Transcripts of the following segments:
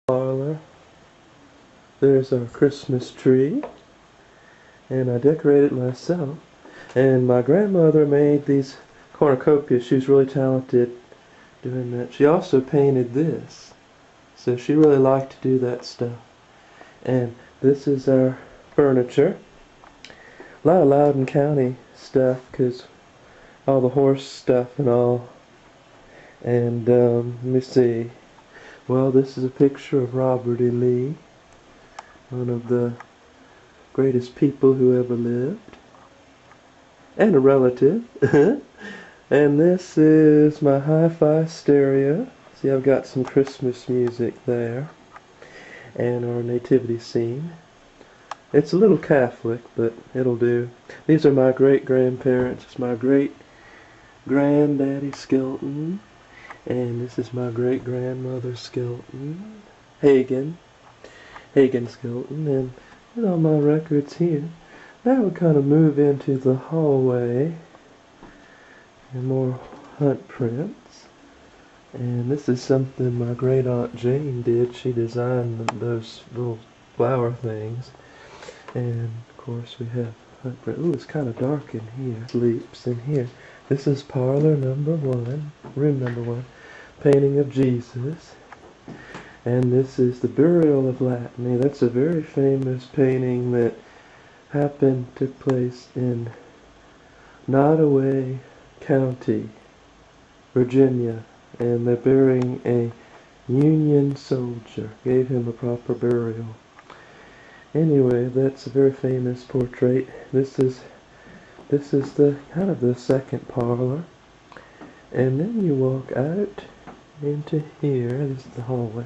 Parlor. There's our Christmas tree, and I decorated myself. And my grandmother made these cornucopias. She was really talented doing that. She also painted this, so she really liked to do that stuff. And this is our furniture. A lot of Loudoun County stuff, because all the horse stuff and all. And let me see. Well, this is a picture of Robert E. Lee, one of the greatest people who ever lived, and a relative. And this is my hi-fi stereo. See, I've got some Christmas music there, and our nativity scene. It's a little Catholic, but it'll do. These are my great-grandparents. It's my great-granddaddy Skelton, and this is my great-grandmother Skelton, Hagen Skelton, and all my records here. Now we kind of move into the hallway, and more hunt prints. And this is something my great-aunt Jane did. She designed those little flower things. And of course we have hunt print. Ooh, it's kind of dark in here. Sleeps in here. This is parlor number 1, room number 1, painting of Jesus. And this is the burial of Latany. That's a very famous painting that took place in Nottoway County, Virginia. And they're burying a Union soldier. Gave him a proper burial. Anyway, that's a very famous portrait. This is the kind of the second parlor. And then you walk out into here. This is the hallway.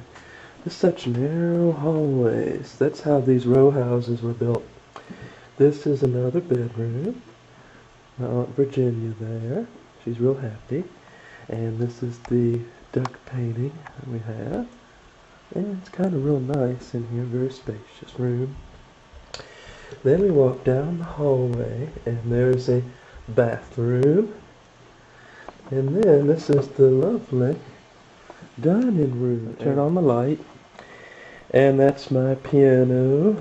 There's such narrow hallways. That's how these row houses were built. This is another bedroom. My Aunt Virginia there. She's real happy. And this is the duck painting that we have. And it's kind of real nice in here. Very spacious room. Then we walk down the hallway, and there's a bathroom. And then this is the lovely dining room. Turn on the light. And that's my piano.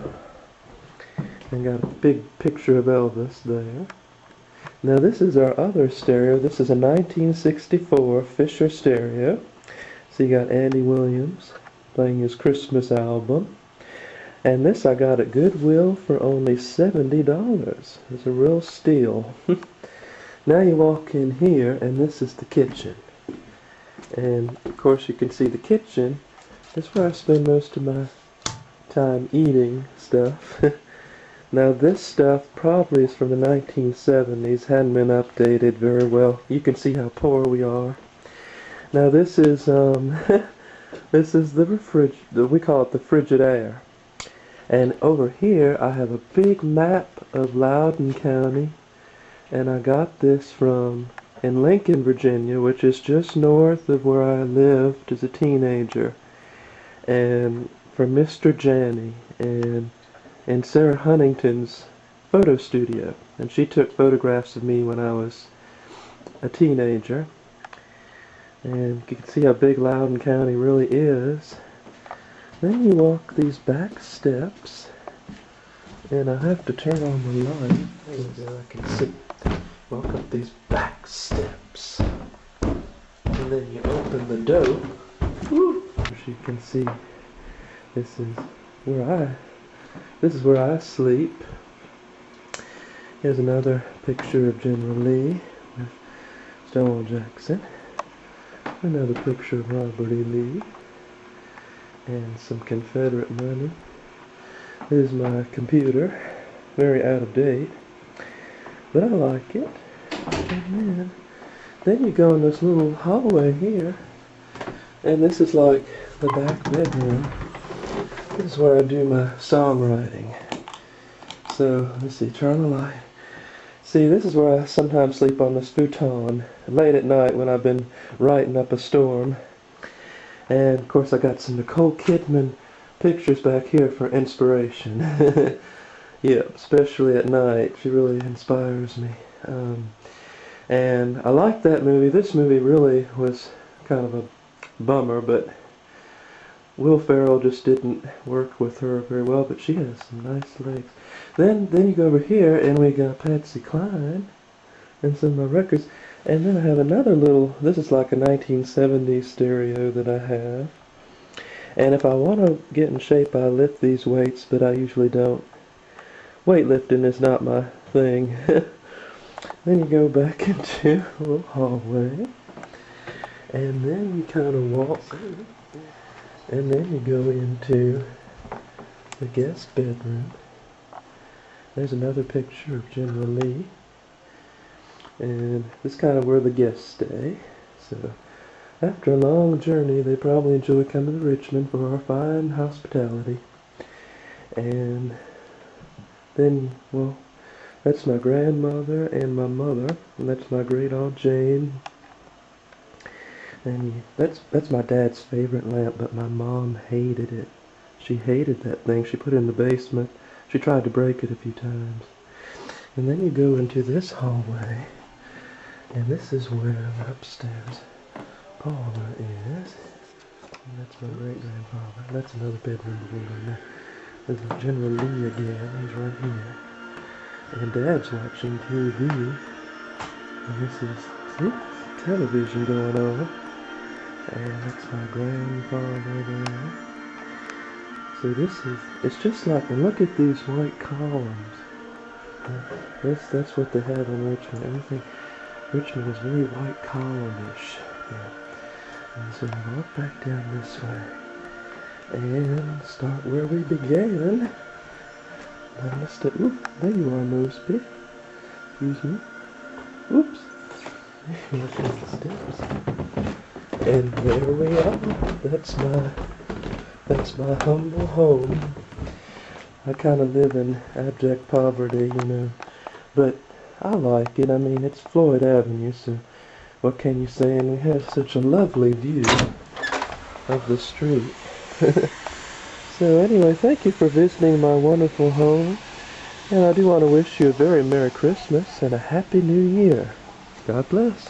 And got a big picture of Elvis there. Now this is our other stereo. This is a 1964 Fisher stereo. So you got Andy Williams playing his Christmas album. And this I got at Goodwill for only $70. It's a real steal. Now you walk in here, and this is the kitchen. And of course you can see the kitchen. That's where I spend most of my time eating stuff. Now this stuff probably is from the 1970s, hadn't been updated very well. You can see how poor we are. Now this is this is the we call it the Frigidaire. And over here I have a big map of Loudoun County, and I got this in Lincoln, Virginia, which is just north of where I lived as a teenager, and from Mr. Janney and Sarah Huntington's photo studio. And she took photographs of me when I was a teenager. And you can see how big Loudoun County really is. Then you walk these back steps, and I have to turn on the light so I can walk up these back steps. And then you open the door. Woo! As you can see, this is where I sleep. Here's another picture of General Lee with Stonewall Jackson. Another picture of Robert E. Lee. And some Confederate money. Here's my computer. Very out of date. But I like it. And then you go in this little hallway here. And this is like the back bedroom. This is where I do my songwriting. So, let's see, turn the light. See, this is where I sometimes sleep on this futon late at night when I've been writing up a storm. And, of course, I got some Nicole Kidman pictures back here for inspiration. Yeah, especially at night. She really inspires me. And I like that movie. This movie really was kind of a bummer, but Will Ferrell just didn't work with her very well, but she has some nice legs. Then you go over here, and we got Patsy Cline and some of my records. And then I have another little, this is like a 1970s stereo that I have. And if I want to get in shape, I lift these weights, but I usually don't. Weightlifting is not my thing. Then you go back into a little hallway. And then you kind of walk. And then you go into the guest bedroom. There's another picture of General Lee. And this is kind of where the guests stay. So after a long journey, they probably enjoy coming to Richmond for our fine hospitality. And then, well, that's my grandmother and my mother. And that's my great aunt Jane. And that's my dad's favorite lamp, but my mom hated it. She hated that thing. She put it in the basement. She tried to break it a few times. And then you go into this hallway. And this is where the upstairs parlor is. And that's my great-grandfather. That's another bedroom over there. There's General Lee again. He's right here. And Dad's watching TV. And this is, see, television going on. And that's my grandfather there. So this is, it's just like, look at these white columns. That's what they have in Richmond. Everything, Richmond is very white column-ish. Yeah. And so we walk back down this way. And start where we began. Down the step. Oop, there you are, Mosby. Excuse me. Oops. Look at the steps. And there we are. That's my humble home. I kind of live in abject poverty, you know, but I like it. I mean, it's Floyd Avenue, so what can you say? And we have such a lovely view of the street. So anyway, thank you for visiting my wonderful home, and I do want to wish you a very Merry Christmas and a Happy New Year. God bless.